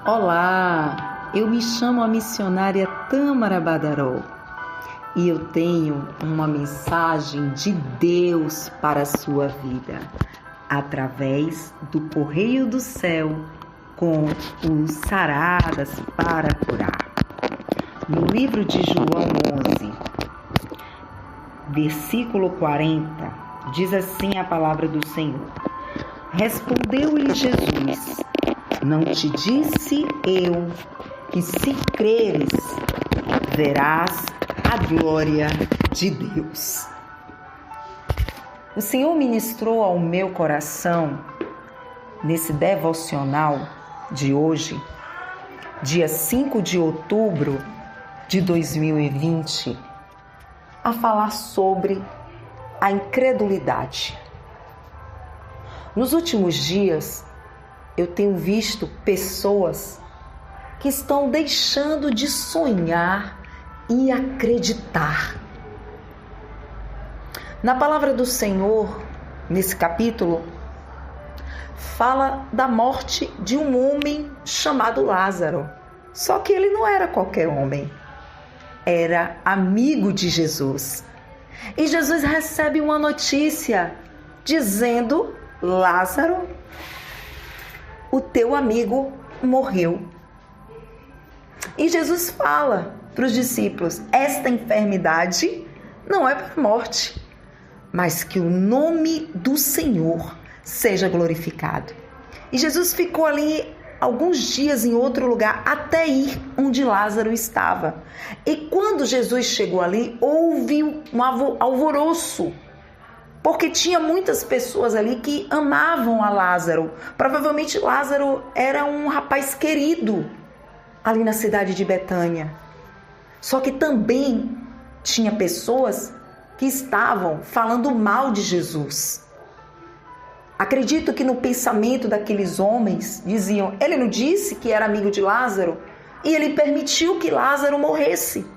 Olá, eu me chamo a missionária Tâmara Badaró e eu tenho uma mensagem de Deus para a sua vida, através do Correio do Céu com os Saradas para Curar. No livro de João 11, versículo 40, diz assim a palavra do Senhor. Respondeu-lhe Jesus: não te disse eu que se creres, verás a glória de Deus. O Senhor ministrou ao meu coração, nesse devocional de hoje, dia 5 de outubro de 2020, a falar sobre a incredulidade. Nos últimos dias, eu tenho visto pessoas que estão deixando de sonhar e acreditar. Na palavra do Senhor, nesse capítulo, fala da morte de um homem chamado Lázaro. Só que ele não era qualquer homem, era amigo de Jesus. E Jesus recebe uma notícia dizendo: Lázaro, o teu amigo morreu. E Jesus fala para os discípulos: esta enfermidade não é para a morte, mas que o nome do Senhor seja glorificado. E Jesus ficou ali alguns dias em outro lugar até ir onde Lázaro estava. E quando Jesus chegou ali, houve um alvoroço, porque tinha muitas pessoas ali que amavam a Lázaro. Provavelmente Lázaro era um rapaz querido ali na cidade de Betânia. Só que também tinha pessoas que estavam falando mal de Jesus. Acredito que no pensamento daqueles homens diziam: ele não disse que era amigo de Lázaro? E ele permitiu que Lázaro morresse.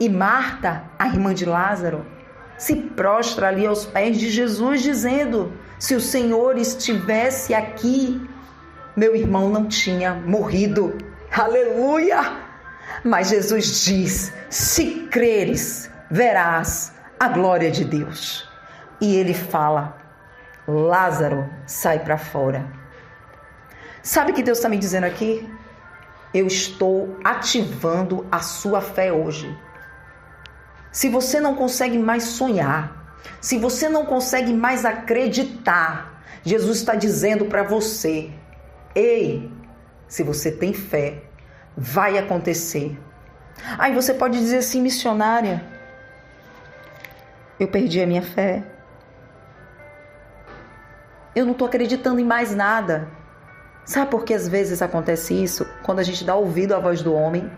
E Marta, a irmã de Lázaro, se prostra ali aos pés de Jesus dizendo: se o Senhor estivesse aqui, meu irmão não tinha morrido. Aleluia! Mas Jesus diz: se creres, verás a glória de Deus. E ele fala: Lázaro, sai para fora. Sabe o que Deus está me dizendo aqui? Eu estou ativando a sua fé hoje. Se você não consegue mais sonhar, se você não consegue mais acreditar, Jesus está dizendo para você: ei, se você tem fé, vai acontecer. Aí você pode dizer assim: missionária, eu perdi a minha fé. Eu não estou acreditando em mais nada. Sabe por que às vezes acontece isso? Quando a gente dá ouvido à voz do homem,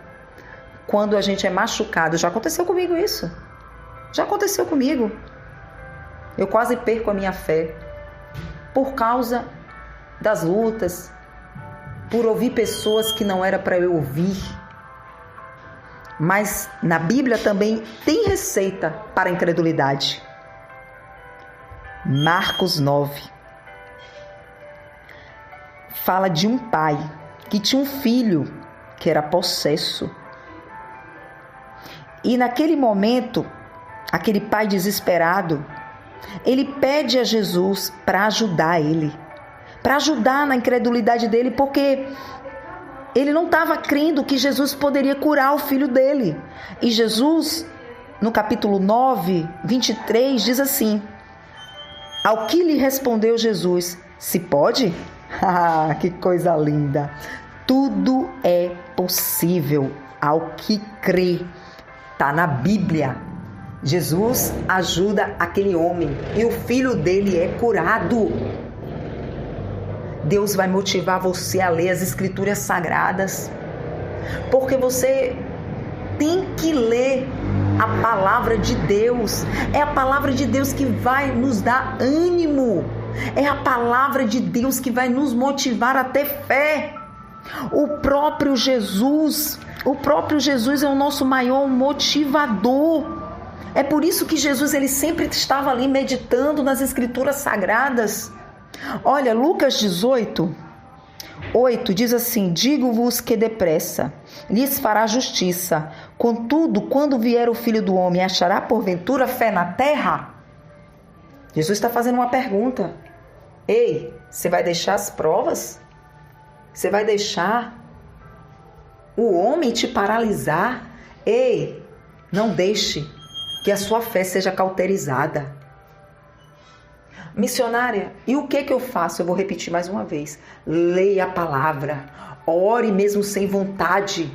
quando a gente é machucado. Já aconteceu comigo isso. Já aconteceu comigo. Eu quase perco a minha fé por causa das lutas, por ouvir pessoas que não era para eu ouvir. Mas na Bíblia também tem receita para a incredulidade. Marcos 9 fala de um pai que tinha um filho que era possesso. E naquele momento, aquele pai desesperado, ele pede a Jesus para ajudar ele, para ajudar na incredulidade dele, porque ele não estava crendo que Jesus poderia curar o filho dele. E Jesus, no capítulo 9, 23, diz assim: ao que lhe respondeu Jesus: se pode? Ah, que coisa linda! Tudo é possível ao que crê. Está na Bíblia. Jesus ajuda aquele homem e o filho dele é curado. Deus vai motivar você a ler as Escrituras Sagradas, porque você tem que ler a palavra de Deus. É a palavra de Deus que vai nos dar ânimo. É a palavra de Deus que vai nos motivar a ter fé. O próprio Jesus é o nosso maior motivador. É por isso que Jesus ele sempre estava ali meditando nas Escrituras Sagradas. Olha, Lucas 18, 8 diz assim: digo-vos que depressa lhes fará justiça. Contudo, quando vier o Filho do Homem, achará porventura fé na terra? Jesus está fazendo uma pergunta. Ei, você vai deixar as provas? Você vai deixar o homem te paralisar? Ei, não deixe que a sua fé seja cauterizada. Missionária, e o que eu faço? Eu vou repetir mais uma vez. Leia a palavra, ore mesmo sem vontade.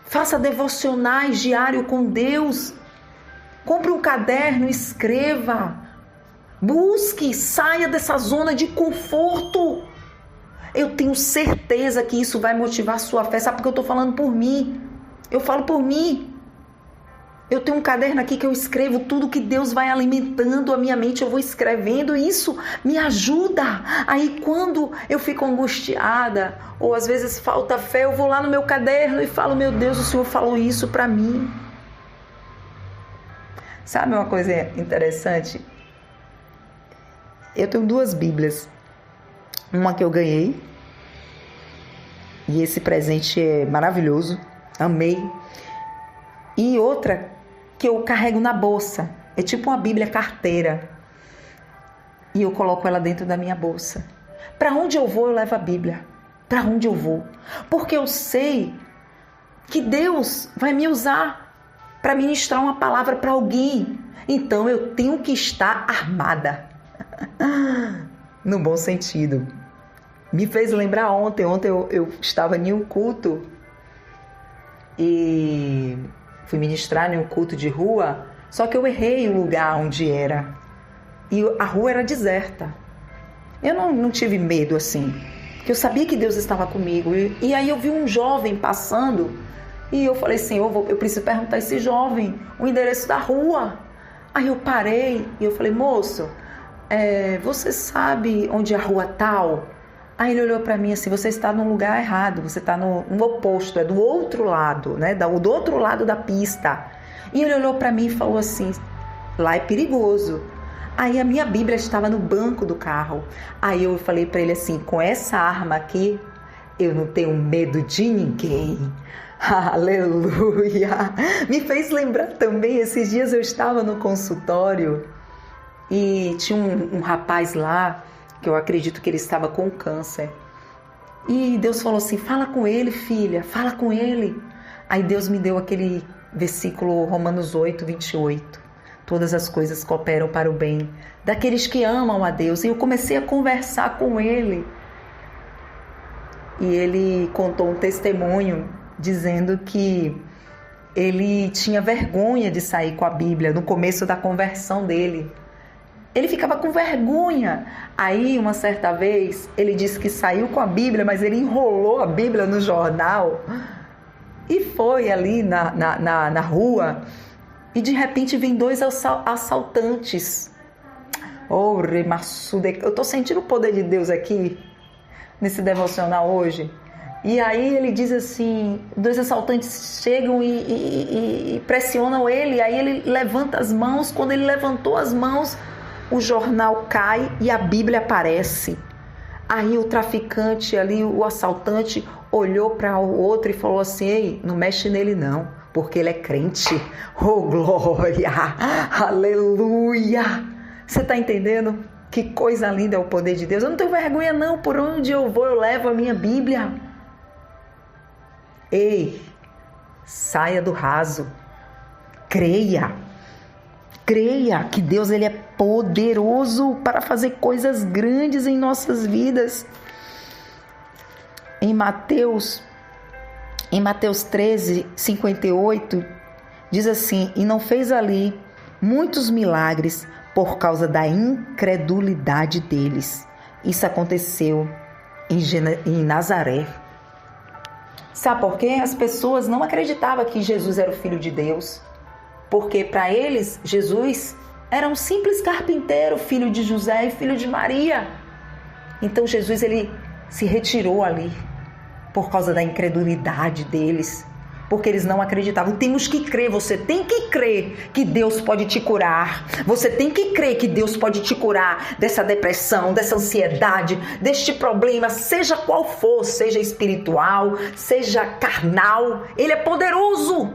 Faça devocionais diário com Deus. Compre um caderno, escreva. Busque, saia dessa zona de conforto. Eu tenho certeza que isso vai motivar a sua fé. Sabe porque eu estou falando por mim? Eu falo por mim. Eu tenho um caderno aqui que eu escrevo tudo que Deus vai alimentando a minha mente. Eu vou escrevendo e isso me ajuda. Aí quando eu fico angustiada ou às vezes falta fé, eu vou lá no meu caderno e falo: meu Deus, o Senhor falou isso para mim. Sabe uma coisa interessante? Eu tenho 2 Bíblias. Uma que eu ganhei. E esse presente é maravilhoso. Amei. E outra que eu carrego na bolsa. É tipo uma Bíblia carteira. E eu coloco ela dentro da minha bolsa. Para onde eu vou, eu levo a Bíblia. Para onde eu vou. Porque eu sei que Deus vai me usar para ministrar uma palavra para alguém. Então eu tenho que estar armada. No bom sentido. Me fez lembrar ontem. Ontem eu estava em um culto. E fui ministrar em um culto de rua, só que eu errei o lugar onde era. E a rua era deserta. Eu não tive medo assim, porque eu sabia que Deus estava comigo. E aí eu vi um jovem passando e eu falei: Senhor, eu preciso perguntar a esse jovem o endereço da rua. Aí eu parei e eu falei: moço, você sabe onde é a rua tal? Aí ele olhou para mim assim: você está no lugar errado, você está no oposto, é do outro lado, né? Do outro lado da pista. E ele olhou para mim e falou assim: lá é perigoso. Aí a minha Bíblia estava no banco do carro. Aí eu falei para ele assim: com essa arma aqui, eu não tenho medo de ninguém. Aleluia! Me fez lembrar também, esses dias eu estava no consultório e tinha um rapaz lá, que eu acredito que ele estava com câncer. E Deus falou assim: fala com ele, filha, fala com ele. Aí Deus me deu aquele versículo Romanos 8, 28. Todas as coisas cooperam para o bem daqueles que amam a Deus. E eu comecei a conversar com ele. E ele contou um testemunho dizendo que ele tinha vergonha de sair com a Bíblia no começo da conversão dele. Ele ficava com vergonha. Aí, uma certa vez, ele disse que saiu com a Bíblia, mas ele enrolou a Bíblia no jornal e foi ali na rua. E de repente vem 2 assaltantes. Oh, remassude. Eu estou sentindo o poder de Deus aqui nesse devocional hoje. E aí ele diz assim: 2 assaltantes chegam e pressionam ele. Aí ele levanta as mãos. Quando ele levantou as mãos, o jornal cai e a Bíblia aparece. Aí o traficante ali, o assaltante, olhou para o outro e falou assim: ei, não mexe nele não, porque ele é crente. Oh, glória! Aleluia! Você está entendendo? Que coisa linda é o poder de Deus. Eu não tenho vergonha não, por onde eu vou eu levo a minha Bíblia. Ei, saia do raso. Creia que Deus ele é poderoso para fazer coisas grandes em nossas vidas. Em Mateus 13, 58, diz assim: e não fez ali muitos milagres por causa da incredulidade deles. Isso aconteceu em Nazaré. Sabe por quê? As pessoas não acreditavam que Jesus era o Filho de Deus. Porque para eles, Jesus era um simples carpinteiro, filho de José e filho de Maria. Então Jesus ele se retirou ali por causa da incredulidade deles. porque eles não acreditavam. Temos que crer, você tem que crer que Deus pode te curar. Você tem que crer que Deus pode te curar dessa depressão, dessa ansiedade, deste problema, seja qual for, seja espiritual, seja carnal. Ele é poderoso,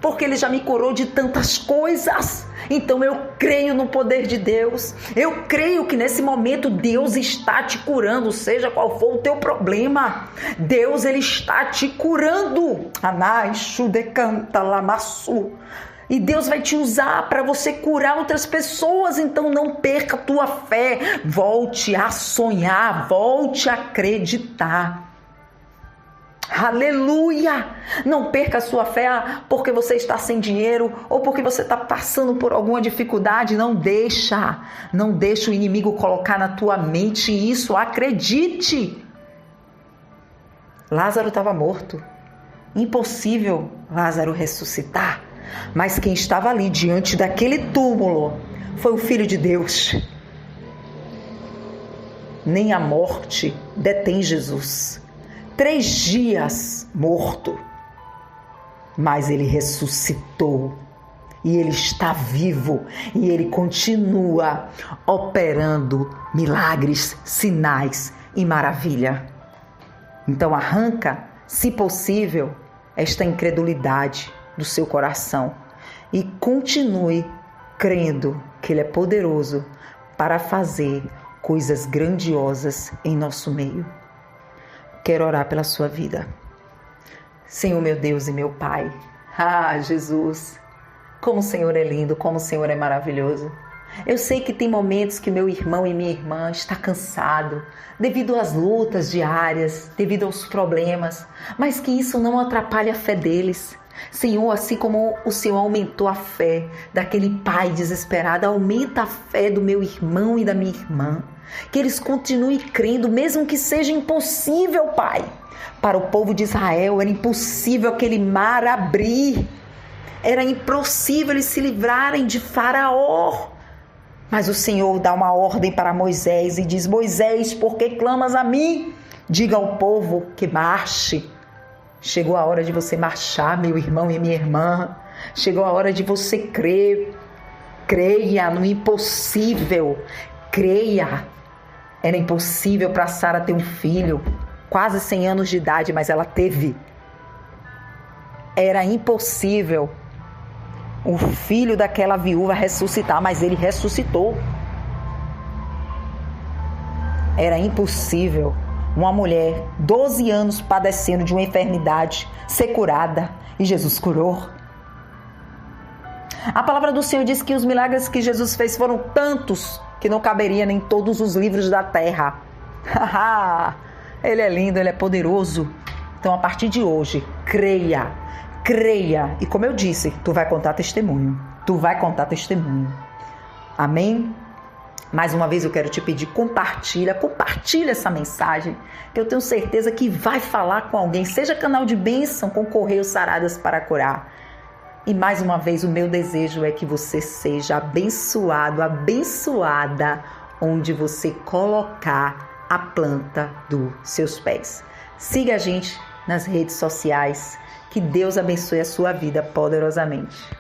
porque Ele já me curou de tantas coisas. Então eu creio no poder de Deus. Eu creio que nesse momento Deus está te curando, seja qual for o teu problema. Deus, Ele está te curando. E Deus vai te usar para você curar outras pessoas. Então não perca a tua fé. Volte a sonhar, volte a acreditar. Aleluia! Não perca a sua fé porque você está sem dinheiro ou porque você está passando por alguma dificuldade. Não deixa o inimigo colocar na tua mente isso. Acredite! Lázaro estava morto. Impossível Lázaro ressuscitar. Mas quem estava ali diante daquele túmulo foi o Filho de Deus. Nem a morte detém Jesus. 3 dias morto, mas Ele ressuscitou e Ele está vivo e Ele continua operando milagres, sinais e maravilha. Então arranca, se possível, esta incredulidade do seu coração e continue crendo que Ele é poderoso para fazer coisas grandiosas em nosso meio. Quero orar pela sua vida. Senhor, meu Deus e meu Pai. Jesus, como o Senhor é lindo, como o Senhor é maravilhoso. Eu sei que tem momentos que meu irmão e minha irmã está cansado, devido às lutas diárias, devido aos problemas, mas que isso não atrapalhe a fé deles. Senhor, assim como o Senhor aumentou a fé daquele pai desesperado, aumenta a fé do meu irmão e da minha irmã. Que eles continuem crendo, mesmo que seja impossível, Pai. Para o povo de Israel era impossível aquele mar abrir. Era impossível eles se livrarem de Faraó. Mas o Senhor dá uma ordem para Moisés e diz: Moisés, por que clamas a mim? Diga ao povo que marche. Chegou a hora de você marchar, meu irmão e minha irmã. Chegou a hora de você crer. Creia no impossível. Creia. Era impossível para Sara ter um filho, quase 100 anos de idade, mas ela teve. Era impossível o filho daquela viúva ressuscitar, mas ele ressuscitou. Era impossível uma mulher, 12 anos padecendo de uma enfermidade, ser curada, e Jesus curou. A palavra do Senhor diz que os milagres que Jesus fez foram tantos que não caberia nem todos os livros da terra. Ele é lindo, Ele é poderoso. Então, a partir de hoje, creia. E como eu disse, tu vai contar testemunho. Amém? Mais uma vez eu quero te pedir, compartilha essa mensagem, que eu tenho certeza que vai falar com alguém. Seja canal de bênção com Correio Saradas para Curar. E mais uma vez o meu desejo é que você seja abençoado, abençoada, onde você colocar a planta dos seus pés. Siga a gente nas redes sociais. Que Deus abençoe a sua vida poderosamente.